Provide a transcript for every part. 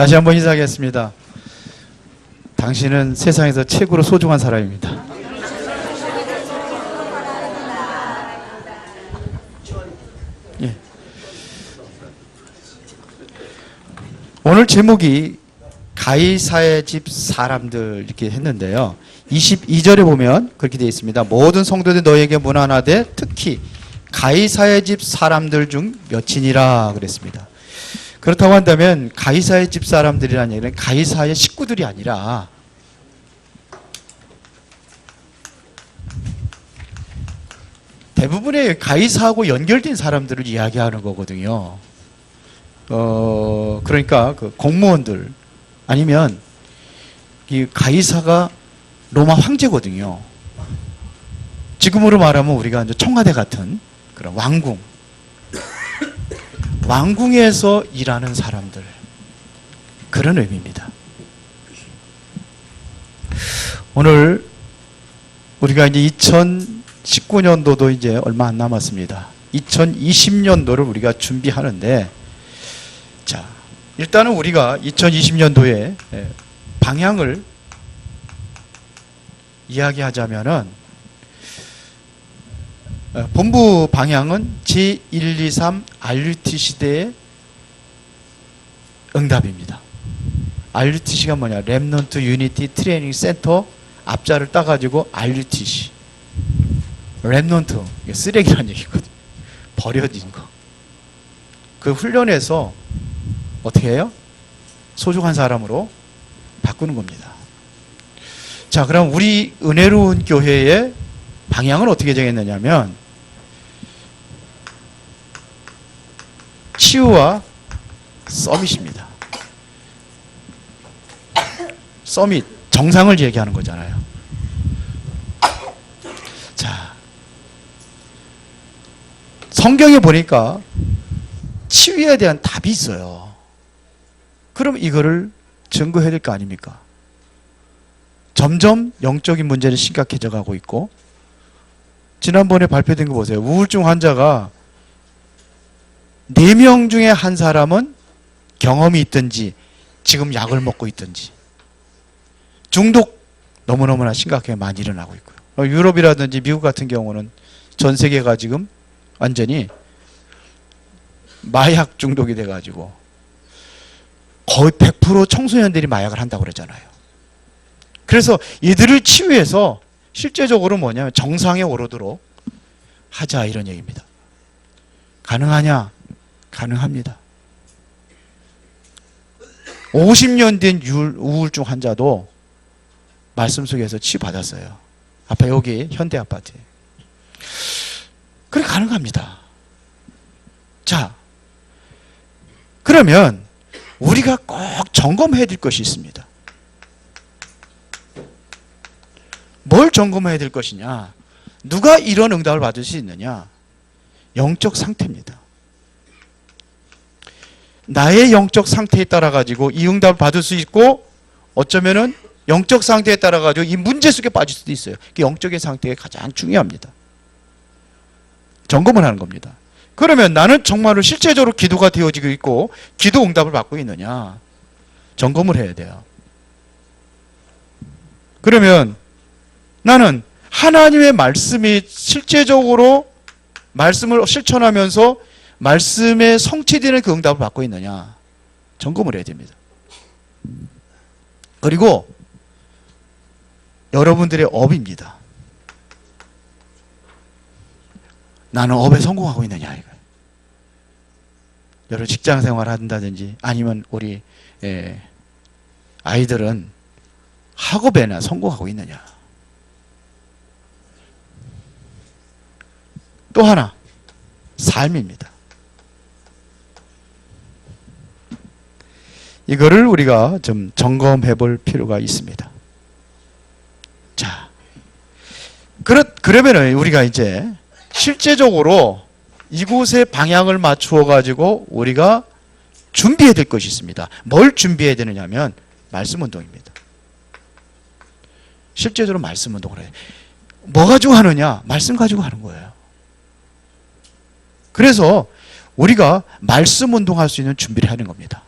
다시 한번 인사하겠습니다. 당신은 세상에서 최고로 소중한 사람입니다. 예. 오늘 제목이 가이사의 집 사람들 이렇게 했는데요. 22절에 보면 그렇게 되어 있습니다. 모든 성도들 너에게 문안하되 특히 가이사의 집 사람들 중 몇이니라 그랬습니다. 그렇다고 한다면 가이사의 집 사람들이라는 얘기는 가이사의 식구들이 아니라 대부분의 가이사하고 연결된 사람들을 이야기하는 거거든요. 그러니까 그 공무원들 아니면 이 가이사가 로마 황제거든요. 지금으로 말하면 우리가 이제 청와대 같은 그런 왕궁에서 일하는 사람들, 그런 의미입니다. 오늘 우리가 이제 2019년도도 이제 얼마 안 남았습니다. 2020년도를 우리가 준비하는데, 자, 일단은 우리가 2020년도에 방향을 이야기하자면은 본부 방향은 제123 RUT 시대의 응답입니다. RUTC가 뭐냐? 렘넌트 유니티 트레이닝 센터 앞자를 따가지고 RUTC. 렘넌트, 이게 쓰레기라는 얘기거든요. 버려진 거. 그 훈련에서 어떻게 해요? 소중한 사람으로 바꾸는 겁니다. 자, 그럼 우리 은혜로운 교회의 방향은 어떻게 정했느냐면 치유와 서밋입니다. 서밋, 정상을 얘기하는 거잖아요. 자, 성경에 보니까 치유에 대한 답이 있어요. 그럼 이거를 증거해야 될 거 아닙니까? 점점 영적인 문제는 심각해져 가고 있고, 지난번에 발표된 거 보세요. 우울증 환자가 4명 중에 한 사람은 경험이 있든지 지금 약을 먹고 있든지 중독 너무너무나 심각하게 많이 일어나고 있고요. 유럽이라든지 미국 같은 경우는 전 세계가 지금 완전히 마약 중독이 돼가지고 거의 100% 청소년들이 마약을 한다고 그러잖아요. 그래서 이들을 치유해서 실제적으로 뭐냐면 정상에 오르도록 하자, 이런 얘기입니다. 가능하냐? 가능합니다. 50년 된 우울증 환자도 말씀 속에서 치유받았어요. 앞에 여기 현대아파트에. 그래, 가능합니다. 자, 그러면 우리가 꼭 점검해야 될 것이 있습니다. 뭘 점검해야 될 것이냐? 누가 이런 응답을 받을 수 있느냐? 영적 상태입니다. 나의 영적 상태에 따라 가지고 이 응답을 받을 수 있고, 어쩌면은 영적 상태에 따라 가지고 이 문제 속에 빠질 수도 있어요. 그 영적인 상태가 가장 중요합니다. 점검을 하는 겁니다. 그러면 나는 정말로 실제적으로 기도가 되어지고 있고 기도 응답을 받고 있느냐? 점검을 해야 돼요. 그러면 나는 하나님의 말씀이 실제적으로 말씀을 실천하면서 말씀에 성취되는 그 응답을 받고 있느냐? 점검을 해야 됩니다. 그리고 여러분들의 업입니다. 나는 업에 성공하고 있느냐, 이거. 여러분 직장 생활을 한다든지 아니면 우리 아이들은 학업에나 성공하고 있느냐. 또 하나, 삶입니다. 이거를 우리가 좀 점검해 볼 필요가 있습니다. 자, 그러면은 우리가 이제 실제적으로 이곳에 방향을 맞추어 가지고 우리가 준비해야 될 것이 있습니다. 뭘 준비해야 되느냐 하면 말씀 운동입니다. 실제적으로 말씀 운동을 해요. 뭐 가지고 하느냐? 말씀 가지고 하는 거예요. 그래서 우리가 말씀 운동할 수 있는 준비를 하는 겁니다.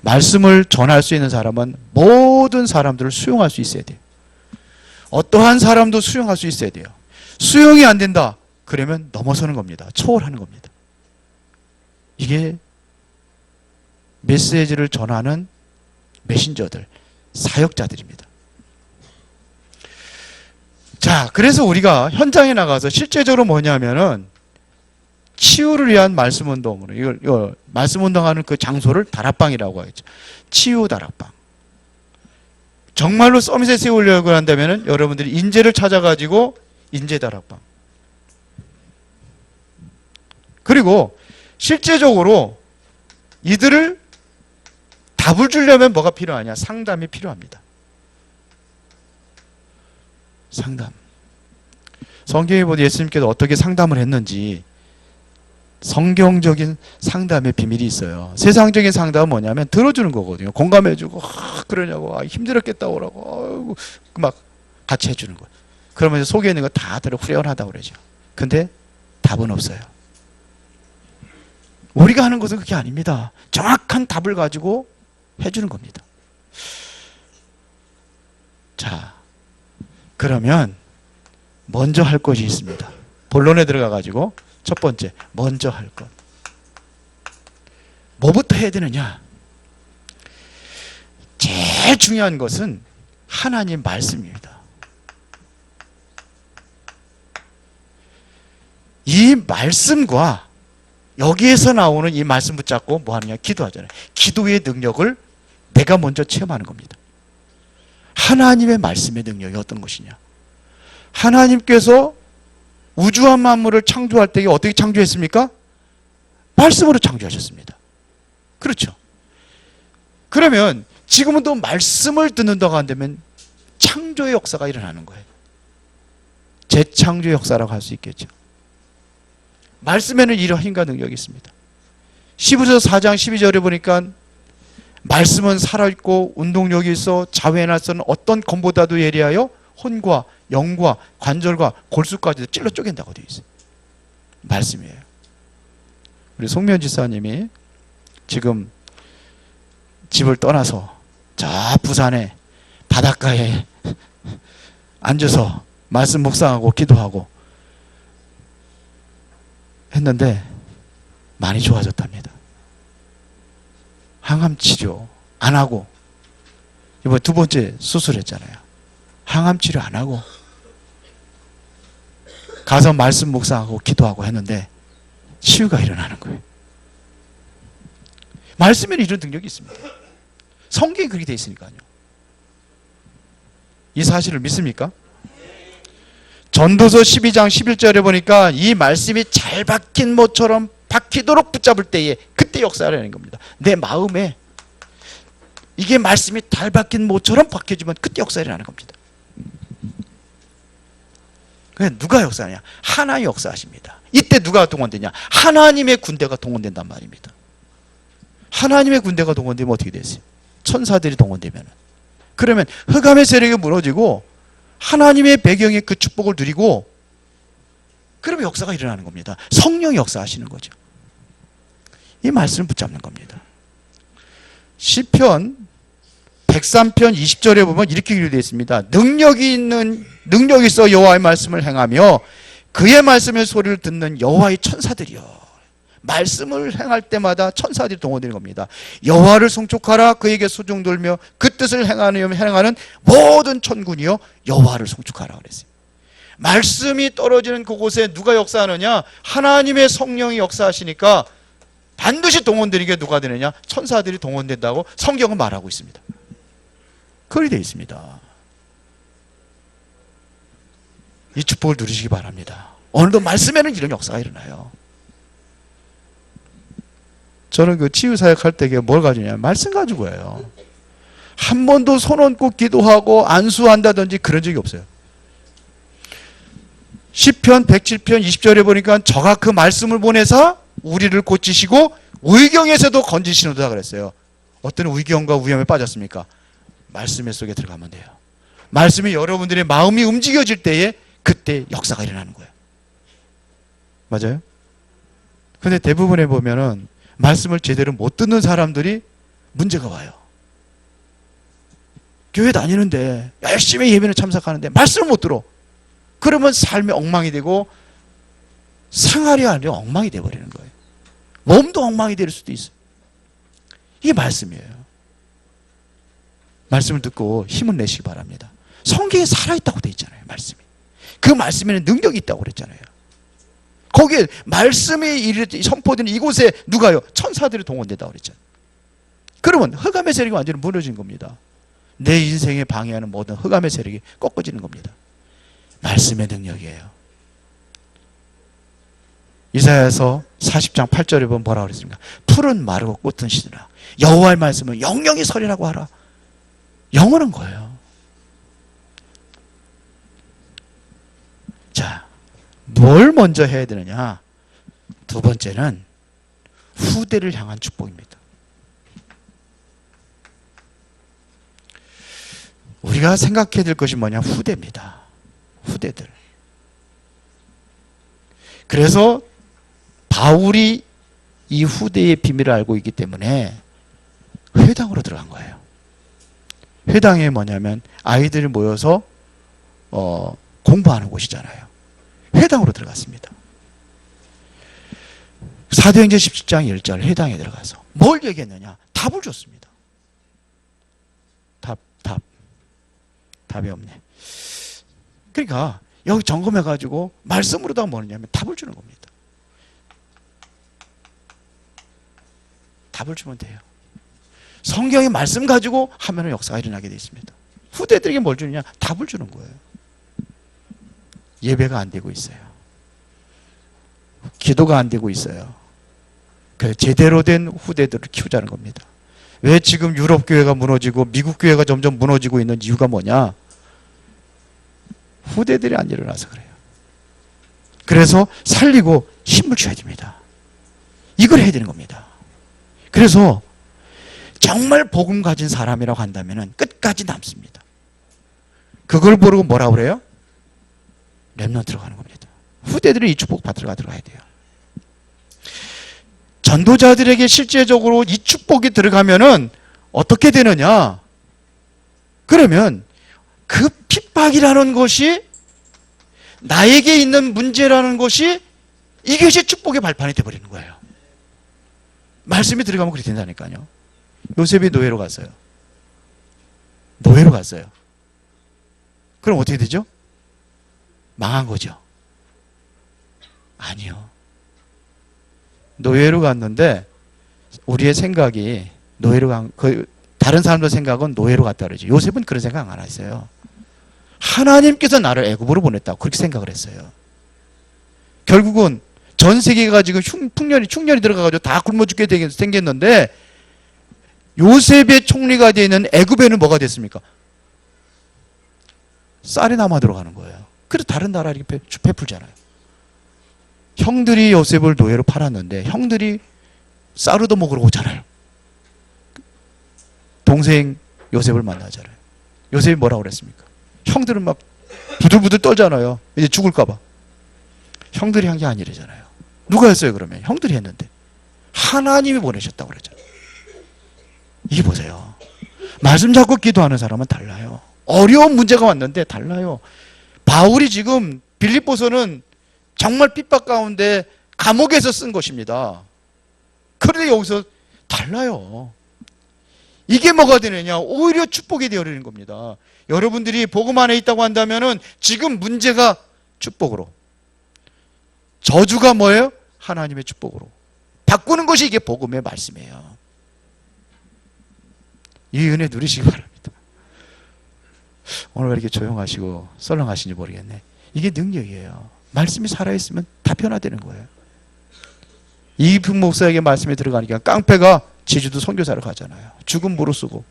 말씀을 전할 수 있는 사람은 모든 사람들을 수용할 수 있어야 돼요. 어떠한 사람도 수용할 수 있어야 돼요. 수용이 안 된다. 그러면 넘어서는 겁니다. 초월하는 겁니다. 이게 메시지를 전하는 메신저들, 사역자들입니다. 자, 그래서 우리가 현장에 나가서 실제적으로 뭐냐면은 치유를 위한 말씀 운동으로 이걸 말씀 운동하는 그 장소를 다락방이라고 하죠. 치유 다락방. 정말로 서밋에 세우려고 한다면은 여러분들이 인재를 찾아가지고 인재 다락방. 그리고 실제적으로 이들을 답을 주려면 뭐가 필요하냐? 상담이 필요합니다. 상담. 성경에 보면 예수님께서 어떻게 상담을 했는지 성경적인 상담의 비밀이 있어요. 세상적인 상담은 뭐냐면 들어주는 거거든요. 공감해주고 그러냐고 힘들었겠다 오라고 막 같이 해주는 거예요. 그러면 속에 있는 거 다 들어 후련하다고 그러죠. 근데 답은 없어요. 우리가 하는 것은 그게 아닙니다. 정확한 답을 가지고 해주는 겁니다. 자, 그러면 먼저 할 것이 있습니다. 본론에 들어가 가지고 첫 번째, 먼저 할 것. 뭐부터 해야 되느냐? 제일 중요한 것은 하나님 말씀입니다. 이 말씀과 여기에서 나오는 이 말씀 붙잡고 뭐 하느냐? 기도하잖아요. 기도의 능력을 내가 먼저 체험하는 겁니다. 하나님의 말씀의 능력이 어떤 것이냐? 하나님께서 우주와 만물을 창조할 때 어떻게 창조했습니까? 말씀으로 창조하셨습니다. 그렇죠? 그러면 지금은 또 말씀을 듣는다고 한다면 창조의 역사가 일어나는 거예요. 재창조의 역사라고 할 수 있겠죠. 말씀에는 이러한 힘과 능력이 있습니다. 히브리서 4장 12절에 보니까 말씀은 살아있고 운동력이 있어 자외에 나서는 어떤 검보다도 예리하여 혼과 영과 관절과 골수까지도 찔러 쪼갠다고 되어 있어요. 말씀이에요. 우리 송면 지사님이 지금 집을 떠나서 저 부산에 바닷가에 앉아서 말씀 묵상하고 기도하고 했는데 많이 좋아졌답니다. 항암 치료 안 하고 이번 두 번째 수술했잖아요. 항암 치료 안 하고 가서 말씀 묵상하고 기도하고 했는데 치유가 일어나는 거예요. 말씀에는 이런 능력이 있습니다. 성경이 그렇게 되어 있으니까요. 이 사실을 믿습니까? 전도서 12장 11절에 보니까 이 말씀이 잘 박힌 모처럼 박히도록 붙잡을 때에 그때 역사를 하는 겁니다. 내 마음에 이게 말씀이 잘 박힌 모처럼 박혀지면 그때 역사를 하는 겁니다. 그러니까 누가 역사하냐? 하나님이 역사하십니다. 이때 누가 동원되냐? 하나님의 군대가 동원된단 말입니다. 하나님의 군대가 동원되면 어떻게 되세요? 천사들이 동원되면 그러면 흑암의 세력이 무너지고 하나님의 배경에 그 축복을 누리고 그러면 역사가 일어나는 겁니다. 성령이 역사하시는 거죠. 이 말씀을 붙잡는 겁니다. 시편 103편 20절에 보면 이렇게 기록되어 있습니다. 능력이 있어 여호와의 말씀을 행하며 그의 말씀의 소리를 듣는 여호와의 천사들이여. 말씀을 행할 때마다 천사들이 동원되는 겁니다. 여호와를 송축하라 그에게 수종 돌며 그 뜻을 행하는 모든 천군이여 여호와를 송축하라 그랬어요. 말씀이 떨어지는 그곳에 누가 역사하느냐? 하나님의 성령이 역사하시니까 반드시 동원되는 게 누가 되느냐? 천사들이 동원된다고 성경은 말하고 있습니다. 그렇게 되어 있습니다. 이 축복을 누리시기 바랍니다. 오늘도 말씀에는 이런 역사가 일어나요. 저는 그 치유사역 할 때 뭘 가지냐? 말씀 가지고 해요. 한 번도 손 얹고 기도하고 안수한다든지 그런 적이 없어요. 시편 107편 20절에 보니까 저가 그 말씀을 보내사 우리를 고치시고 위경에서도 건지시는다 그랬어요. 어떤 위경과 위험에 빠졌습니까? 말씀 속에 들어가면 돼요. 말씀이 여러분들의 마음이 움직여질 때에 그때 역사가 일어나는 거예요. 맞아요? 근데 대부분에 보면은 말씀을 제대로 못 듣는 사람들이 문제가 와요. 교회 다니는데 열심히 예배는 참석하는데 말씀을 못 들어. 그러면 삶이 엉망이 되고 생활이 아니라 엉망이 되어버리는 거예요. 몸도 엉망이 될 수도 있어요. 이게 말씀이에요. 말씀을 듣고 힘을 내시기 바랍니다. 성경에 살아있다고 되어 있잖아요. 말씀이. 그 말씀에는 능력이 있다고 그랬잖아요. 거기에 말씀이 선포되는 이곳에 누가요? 천사들이 동원된다고 그랬잖아요. 그러면 흑암의 세력이 완전히 무너진 겁니다. 내 인생에 방해하는 모든 흑암의 세력이 꺾어지는 겁니다. 말씀의 능력이에요. 이사야서 40장 8절에 보면 뭐라고 그랬습니까? 풀은 마르고 꽃은 시드라. 여호와의 말씀은 영영이 서리라고 하라. 영원한 거예요. 자, 뭘 먼저 해야 되느냐? 두 번째는 후대를 향한 축복입니다. 우리가 생각해야 될 것이 뭐냐? 후대입니다. 후대들. 그래서 바울이 이 후대의 비밀을 알고 있기 때문에 회당으로 들어간 거예요. 회당이 뭐냐면 아이들이 모여서 공부하는 곳이잖아요. 회당으로 들어갔습니다. 사도행전 17장 1절 회당에 들어가서 뭘 얘기했느냐? 답을 줬습니다. 답이 없네. 그러니까 여기 점검해가지고 말씀으로다가 뭐냐면 답을 주는 겁니다. 답을 주면 돼요. 성경의 말씀 가지고 하면 역사가 일어나게 되어 있습니다. 후대들에게 뭘 주느냐? 답을 주는 거예요. 예배가 안 되고 있어요. 기도가 안 되고 있어요. 그 제대로 된 후대들을 키우자는 겁니다. 왜 지금 유럽 교회가 무너지고 미국 교회가 점점 무너지고 있는 이유가 뭐냐? 후대들이 안 일어나서 그래요. 그래서 살리고 힘을 줘야 됩니다. 이걸 해야 되는 겁니다. 그래서 정말 복음 가진 사람이라고 한다면 끝까지 남습니다. 그걸 모르고 뭐라고 그래요? 렘넌트로 가는 겁니다. 후대들이 이 축복 받으러 들어가야 돼요. 전도자들에게 실제적으로 이 축복이 들어가면은 어떻게 되느냐? 그러면 그 핍박이라는 것이 나에게 있는 문제라는 것이 이것이 축복의 발판이 되어버리는 거예요. 말씀이 들어가면 그렇게 된다니까요. 요셉이 노예로 갔어요. 노예로 갔어요. 그럼 어떻게 되죠? 망한 거죠. 아니요. 노예로 갔는데 우리의 생각이 노예로 간 다른 사람들 생각은 노예로 갔다 그러죠. 요셉은 그런 생각 안 했어요. 하나님께서 나를 애굽으로 보냈다고 그렇게 생각을 했어요. 결국은 전 세계가 지금 흉년이 들어가가지고 다 굶어 죽게 생겼는데 요셉의 총리가 되어 있는 애굽에는 뭐가 됐습니까? 쌀이 남아 들어가는 거예요. 그래서 다른 나라 이렇게 베풀잖아요. 형들이 요셉을 노예로 팔았는데 형들이 쌀도 먹으러 오잖아요. 동생 요셉을 만나잖아요. 요셉이 뭐라고 그랬습니까? 형들은 막 부들부들 떨잖아요. 이제 죽을까 봐. 형들이 한 게 아니래잖아요. 누가 했어요 그러면? 형들이 했는데 하나님이 보내셨다고 그러잖아요. 이게 보세요. 말씀 잡고 기도하는 사람은 달라요. 어려운 문제가 왔는데 달라요. 바울이 지금 빌립보서는 정말 핍박 가운데 감옥에서 쓴 것입니다. 그런데 여기서 달라요. 이게 뭐가 되느냐? 오히려 축복이 되어버리는 겁니다. 여러분들이 복음 안에 있다고 한다면은 지금 문제가 축복으로, 저주가 뭐예요? 하나님의 축복으로 바꾸는 것이 이게 복음의 말씀이에요. 이 은혜 누리시기 바랍니다. 오늘 왜 이렇게 조용하시고 썰렁하신지 모르겠네. 이게 능력이에요. 말씀이 살아있으면 다 변화되는 거예요. 이익평 목사에게 말씀이 들어가니까 깡패가 제주도 선교사를 가잖아요. 죽은 무릎쓰고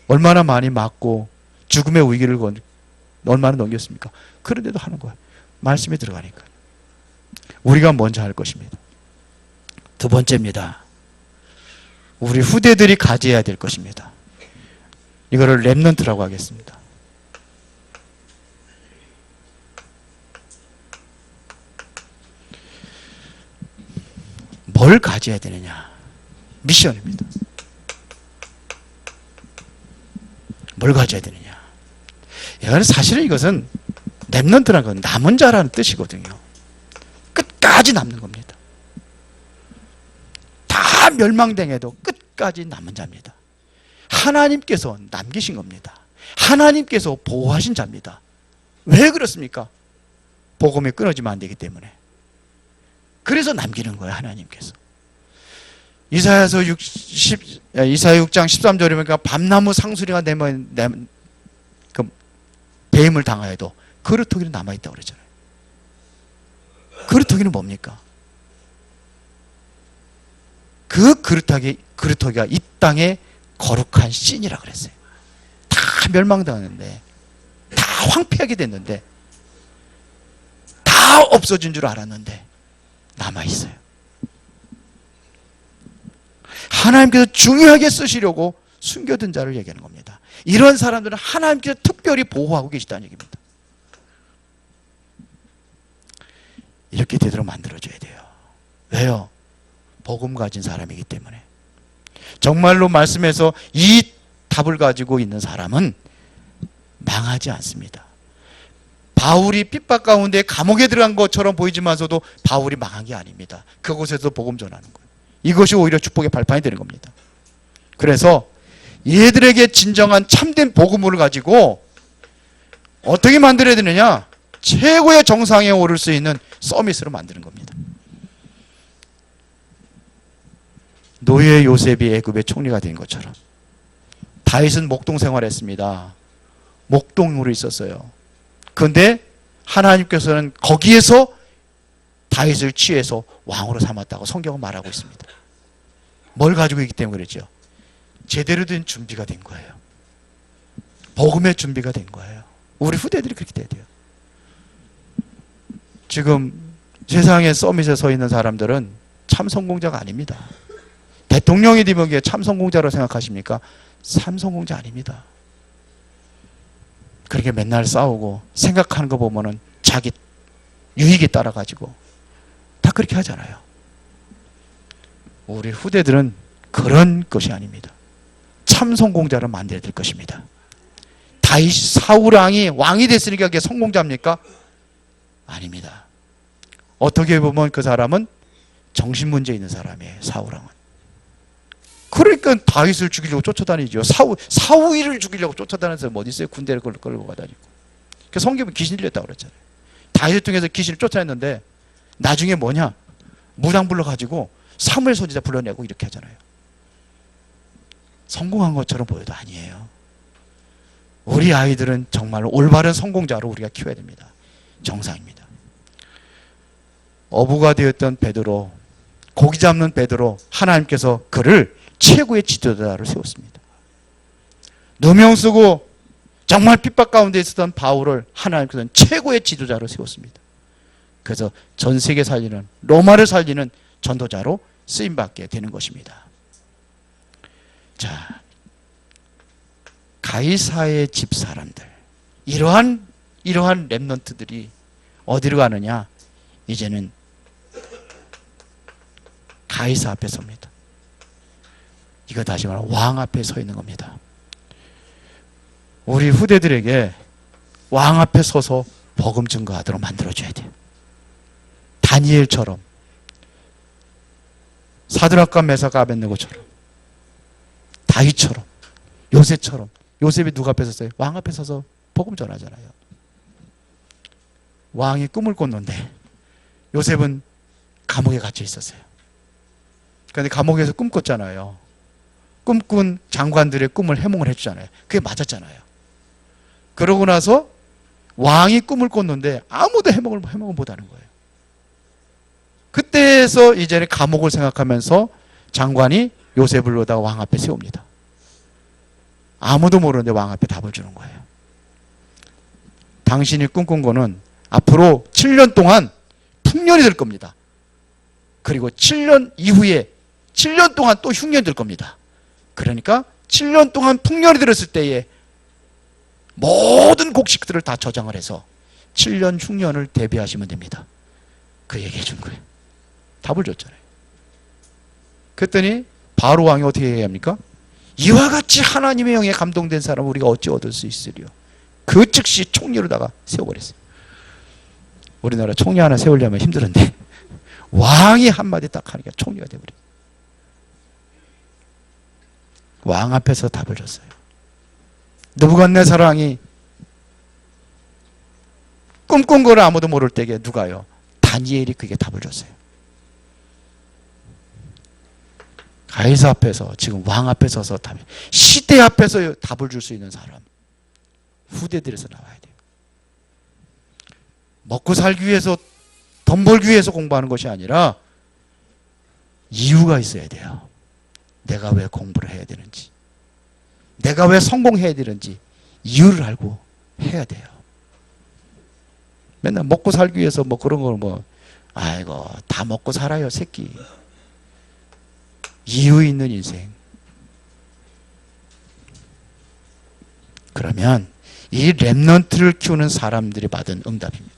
얼마나 많이 맞고 죽음의 위기를 얼마나 넘겼습니까? 그런데도 하는 거예요. 말씀이 들어가니까. 우리가 먼저 할 것입니다. 두 번째입니다. 우리 후대들이 가져야 될 것입니다. 이거를 렘넌트라고 하겠습니다. 뭘 가져야 되느냐? 미션입니다. 뭘 가져야 되느냐. 사실은 이것은 렘넌트라는 건 남은 자라는 뜻이거든요. 끝까지 남는 겁니다. 다 멸망당해도 끝까지 남은 자입니다. 하나님께서 남기신 겁니다. 하나님께서 보호하신 자입니다. 왜 그렇습니까? 복음이 끊어지면 안 되기 때문에. 그래서 남기는 거예요, 하나님께서. 이사야 6장 13절에 보니까 밤나무 상수리가 배임을 당하여도 그루터기는 남아있다고 그러잖아요. 그루터기는 뭡니까? 그 그루터기가 이 땅의 거룩한 씬이라 그랬어요. 다 멸망당했는데, 다 황폐하게 됐는데, 다 없어진 줄 알았는데 남아있어요. 하나님께서 중요하게 쓰시려고 숨겨둔 자를 얘기하는 겁니다. 이런 사람들은 하나님께서 특별히 보호하고 계시다는 얘기입니다. 이렇게 되도록 만들어줘야 돼요. 왜요? 복음 가진 사람이기 때문에. 정말로 말씀에서 이 답을 가지고 있는 사람은 망하지 않습니다. 바울이 핍박 가운데 감옥에 들어간 것처럼 보이지만서도 바울이 망한 게 아닙니다. 그곳에서 복음 전하는 거예요. 이것이 오히려 축복의 발판이 되는 겁니다. 그래서 얘들에게 진정한 참된 복음을 가지고 어떻게 만들어야 되느냐? 최고의 정상에 오를 수 있는 서밋으로 만드는 겁니다. 노예 요셉이 애굽의 총리가 된 것처럼 다윗은 목동 생활했습니다. 목동으로 있었어요. 그런데 하나님께서는 거기에서 다윗을 취해서 왕으로 삼았다고 성경은 말하고 있습니다. 뭘 가지고 있기 때문에 그랬죠? 제대로 된 준비가 된 거예요. 복음의 준비가 된 거예요. 우리 후대들이 그렇게 돼야 돼요. 지금 세상에 서밋에 서 있는 사람들은 참 성공자가 아닙니다. 대통령이 되면 게 참 성공자로 생각하십니까? 참 성공자 아닙니다. 그렇게 맨날 싸우고 생각하는 거 보면은 자기 유익에 따라 가지고 다 그렇게 하잖아요. 우리 후대들은 그런 것이 아닙니다. 참 성공자를 만들어야 될 것입니다. 다윗 사울 왕이 됐으니까 그게 성공자입니까? 아닙니다. 어떻게 보면 그 사람은 정신문제 있는 사람이에요. 사울 왕은. 그러니까 다윗을 죽이려고 쫓아다니죠. 사울을 죽이려고 쫓아다니는 사람이 어디 있어요? 군대를 끌고 가다니고. 그 성경은 귀신 들렸다고 그랬잖아요. 다윗을 통해서 귀신을 쫓아냈는데 나중에 뭐냐? 무당 불러가지고 사무엘 선지자 불러내고 이렇게 하잖아요. 성공한 것처럼 보여도 아니에요. 우리 아이들은 정말로 올바른 성공자로 우리가 키워야 됩니다. 정상입니다. 어부가 되었던 베드로, 고기 잡는 베드로, 하나님께서 그를 최고의 지도자로 세웠습니다. 누명 쓰고 정말 핍박 가운데 있었던 바울을 하나님께서는 최고의 지도자로 세웠습니다. 그래서 전 세계 살리는, 로마를 살리는 전도자로 쓰임받게 되는 것입니다. 자, 가이사의 집 사람들, 이러한 렘넌트들이 어디로 가느냐? 이제는 가이사 앞에 섭니다. 이거 다시 말하면 왕 앞에 서 있는 겁니다. 우리 후대들에게 왕 앞에 서서 복음 증거하도록 만들어줘야 돼요. 다니엘처럼, 사드락과 메사가 아벳느고처럼, 다윗처럼, 요셉처럼. 요셉이 누가 앞에 섰어요? 왕 앞에 서서 복음 전하잖아요. 왕이 꿈을 꿨는데 요셉은 감옥에 갇혀 있었어요. 그런데 감옥에서 꿈 꿨잖아요. 꿈꾼 장관들의 꿈을 해몽을 해주잖아요. 그게 맞았잖아요. 그러고 나서 왕이 꿈을 꿨는데 아무도 해몽을 못하는 거예요. 그때에서 이제는 감옥을 생각하면서 장관이 요셉을 불러다가 왕 앞에 세웁니다. 아무도 모르는데 왕 앞에 답을 주는 거예요. 당신이 꿈꾼 거는 앞으로 7년 동안 풍년이 될 겁니다. 그리고 7년 이후에 7년 동안 또 흉년이 될 겁니다. 그러니까 7년 동안 풍년이 들었을 때에 모든 곡식들을 다 저장을 해서 7년 흉년을 대비하시면 됩니다. 그 얘기해 준 거예요. 답을 줬잖아요. 그랬더니 바로 왕이 어떻게 얘기합니까? 이와 같이 하나님의 영에 감동된 사람은 우리가 어찌 얻을 수 있으리요. 그 즉시 총리로다가 세워버렸어요. 우리나라 총리 하나 세우려면 힘들었는데 왕이 한마디 딱 하니까 총리가 돼버렸어요. 왕 앞에서 답을 줬어요. 느부갓네살 왕이 꿈꾼 걸 아무도 모를 때에 누가요? 다니엘이 그게 답을 줬어요. 가이사 앞에서, 지금 왕 앞에 서서 시대 앞에서 답을 줄 수 있는 사람, 후대들에서 나와야 돼요. 먹고 살기 위해서, 돈 벌기 위해서 공부하는 것이 아니라 이유가 있어야 돼요. 내가 왜 공부를 해야 되는지, 내가 왜 성공해야 되는지 이유를 알고 해야 돼요. 맨날 먹고 살기 위해서 뭐 그런 걸 아이고 다 먹고 살아요 새끼. 이유 있는 인생. 그러면 이 렘넌트를 키우는 사람들이 받은 응답입니다.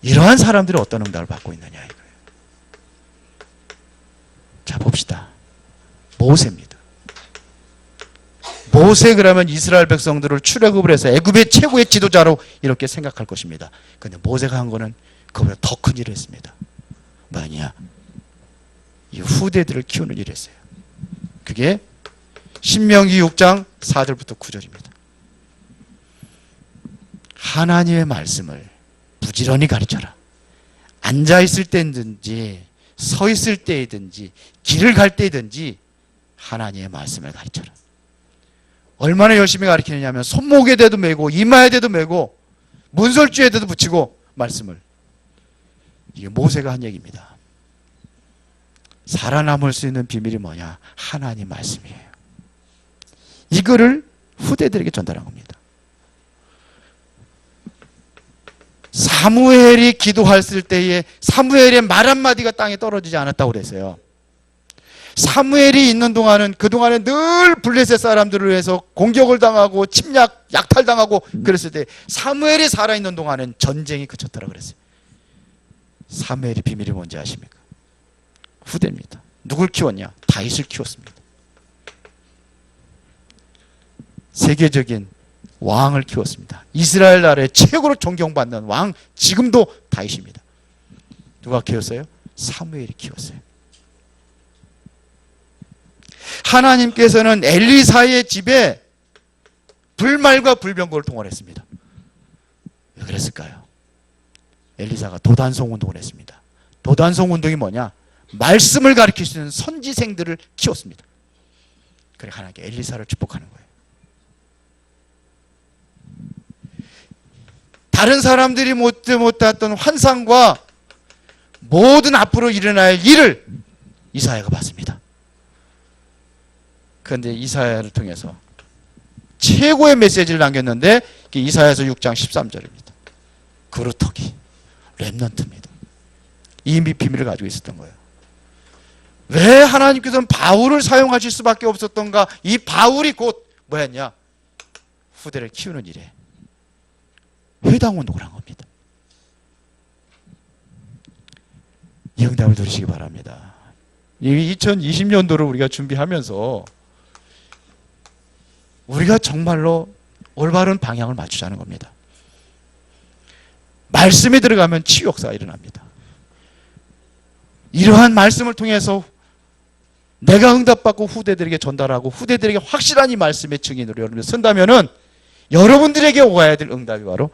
이러한 사람들이 어떤 응답을 받고 있느냐 이거예요. 자 봅시다. 모세입니다. 모세 그러면 이스라엘 백성들을 출애굽을 해서 애굽의 최고의 지도자로 이렇게 생각할 것입니다. 그런데 모세가 한 거는 그보다 더 큰 일을 했습니다. 뭐냐? 이 후대들을 키우는 일을 했어요. 그게 신명기 6장 4절부터 9절입니다. 하나님의 말씀을 부지런히 가르쳐라. 앉아있을 때든지 서 있을 때이든지 길을 갈 때이든지 하나님의 말씀을 가르쳐라. 얼마나 열심히 가르치느냐면 손목에대도 메고 이마에대도 메고 문설주에대도 붙이고 말씀을. 이게 모세가 한 얘기입니다. 살아남을 수 있는 비밀이 뭐냐? 하나님 말씀이에요. 이거를 후대들에게 전달한 겁니다. 사무엘이 기도했을 때에 사무엘의 말 한마디가 땅에 떨어지지 않았다고 그랬어요. 사무엘이 있는 동안은 그동안에 늘 블레셋 사람들을 위해서 공격을 당하고 침략, 약탈당하고 그랬을 때 사무엘이 살아있는 동안은 전쟁이 그쳤다고 그랬어요. 사무엘의 비밀이 뭔지 아십니까? 후대입니다. 누굴 키웠냐? 다윗을 키웠습니다. 세계적인 왕을 키웠습니다. 이스라엘 나라의 최고로 존경받는 왕, 지금도 다윗입니다. 누가 키웠어요? 사무엘이 키웠어요. 하나님께서는 엘리사의 집에 불말과 불병거를 동원했습니다. 왜 그랬을까요? 엘리사가 도단송 운동을 했습니다. 도단송 운동이 뭐냐? 말씀을 가르칠 수 있는 선지생들을 키웠습니다. 그래 하나님께 엘리사를 축복하는 거예요. 다른 사람들이 못했던 환상과 모든 앞으로 일어날 일을 이사야가 봤습니다. 그런데 이사야를 통해서 최고의 메시지를 남겼는데 이사야서 6장 13절입니다. 그루터기, 렘넌트입니다. 이미 비밀을 가지고 있었던 거예요. 왜 하나님께서는 바울을 사용하실 수밖에 없었던가? 이 바울이 곧 뭐였냐? 후대를 키우는 일에 회당 운동을 한 겁니다. 이 응답을 누리시기 바랍니다. 2020년도를 우리가 준비하면서 우리가 정말로 올바른 방향을 맞추자는 겁니다. 말씀이 들어가면 치유 역사가 일어납니다. 이러한 말씀을 통해서 내가 응답받고 후대들에게 전달하고 후대들에게 확실한 이 말씀의 증인으로 여러분이 선다면은 여러분들에게 오가야 될 응답이 바로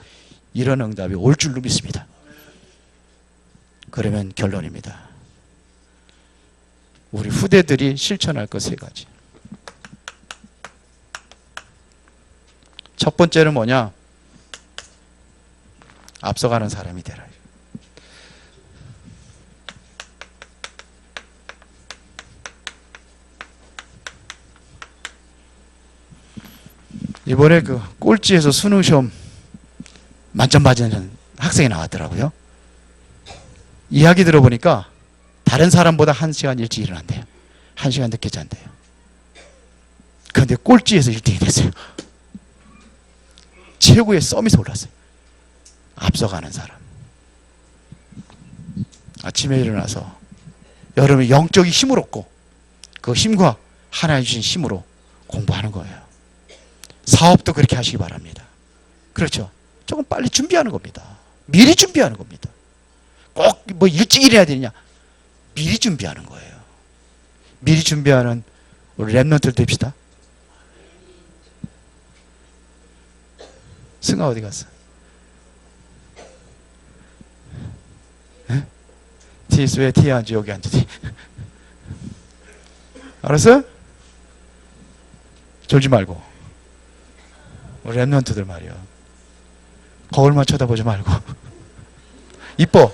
이런 응답이 올 줄로 믿습니다. 그러면 결론입니다. 우리 후대들이 실천할 것 세 가지. 첫 번째는 뭐냐? 앞서가는 사람이 되라. 이번에 그 꼴찌에서 수능 시험 만점 받은 학생이 나왔더라고요. 이야기 들어보니까 다른 사람보다 1시간 일찍 일어난대요. 1시간 늦게 잔대요. 그런데 꼴찌에서 1등이 됐어요. 최고의 서밋에 올랐어요. 앞서가는 사람. 아침에 일어나서 여러분이 영적인 힘을 얻고 그 힘과 하나님 주신 힘으로 공부하는 거예요. 사업도 그렇게 하시기 바랍니다. 그렇죠? 조금 빨리 준비하는 겁니다. 미리 준비하는 겁니다. 꼭 뭐 일찍 일해야 되느냐? 미리 준비하는 거예요. 미리 준비하는 우리 랩런트들 됩시다. 승아 어디 갔어? 티스 왜 티에 앉지? 여기 앉지? 알았어? 졸지 말고. 우리 랩런트들 말이야. 거울만 쳐다보지 말고. 이뻐.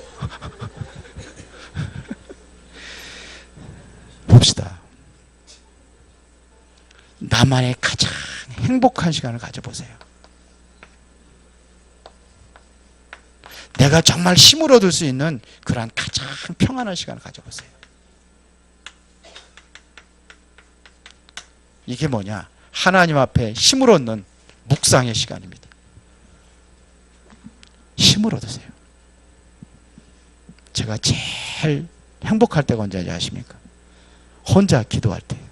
봅시다. 나만의 가장 행복한 시간을 가져보세요. 내가 정말 힘을 얻을 수 있는 그러한 가장 평안한 시간을 가져보세요. 이게 뭐냐? 하나님 앞에 힘을 얻는 묵상의 시간입니다. 힘을 얻으세요. 제가 제일 행복할 때가 언제인지 아십니까? 혼자 기도할 때예요.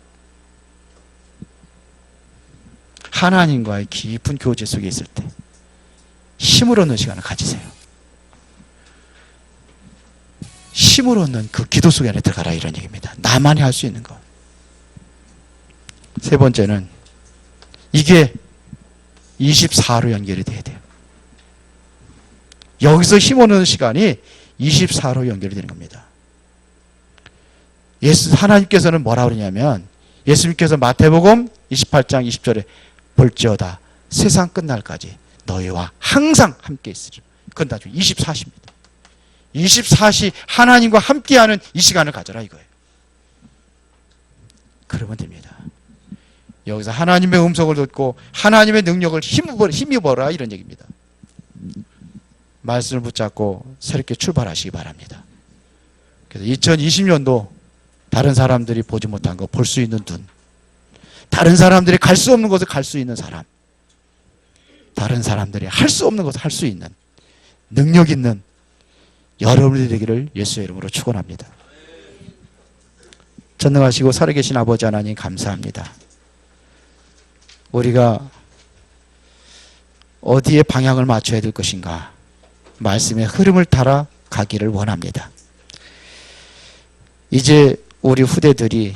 하나님과의 깊은 교제 속에 있을 때 힘을 얻는 시간을 가지세요. 힘을 얻는 그 기도 속에 안에 들어가라 이런 얘기입니다. 나만이 할 수 있는 거. 세 번째는 이게 24로 연결이 돼야 돼요. 여기서 힘 얻는 시간이 24로 연결이 되는 겁니다. 하나님께서는 뭐라 그러냐면 예수님께서 마태복음 28장 20절에 볼지어다 세상 끝날까지 너희와 항상 함께 있으리라. 그건 나중에 24시입니다. 24시 하나님과 함께하는 이 시간을 가져라 이거예요. 그러면 됩니다. 여기서 하나님의 음성을 듣고 하나님의 능력을 힘입어라 이런 얘기입니다. 말씀을 붙잡고 새롭게 출발하시기 바랍니다. 그래서 2020년도 다른 사람들이 보지 못한 거 볼 수 있는 눈, 다른 사람들이 갈 수 없는 곳을 갈 수 있는 사람, 다른 사람들이 할 수 없는 것을 할 수 있는 능력 있는 여러분들이 되기를 예수의 이름으로 축원합니다. 전능하시고 살아계신 아버지 하나님 감사합니다. 우리가 어디에 방향을 맞춰야 될 것인가 말씀의 흐름을 따라 가기를 원합니다. 이제 우리 후대들이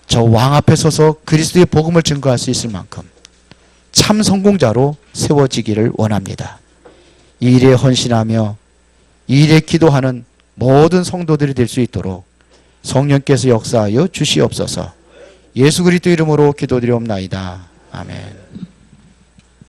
저 왕 앞에 서서 그리스도의 복음을 증거할 수 있을 만큼 참 성공자로 세워지기를 원합니다. 이 일에 헌신하며 이 일에 기도하는 모든 성도들이 될 수 있도록 성령께서 역사하여 주시옵소서. 예수 그리스도 이름으로 기도드리옵나이다. 아멘.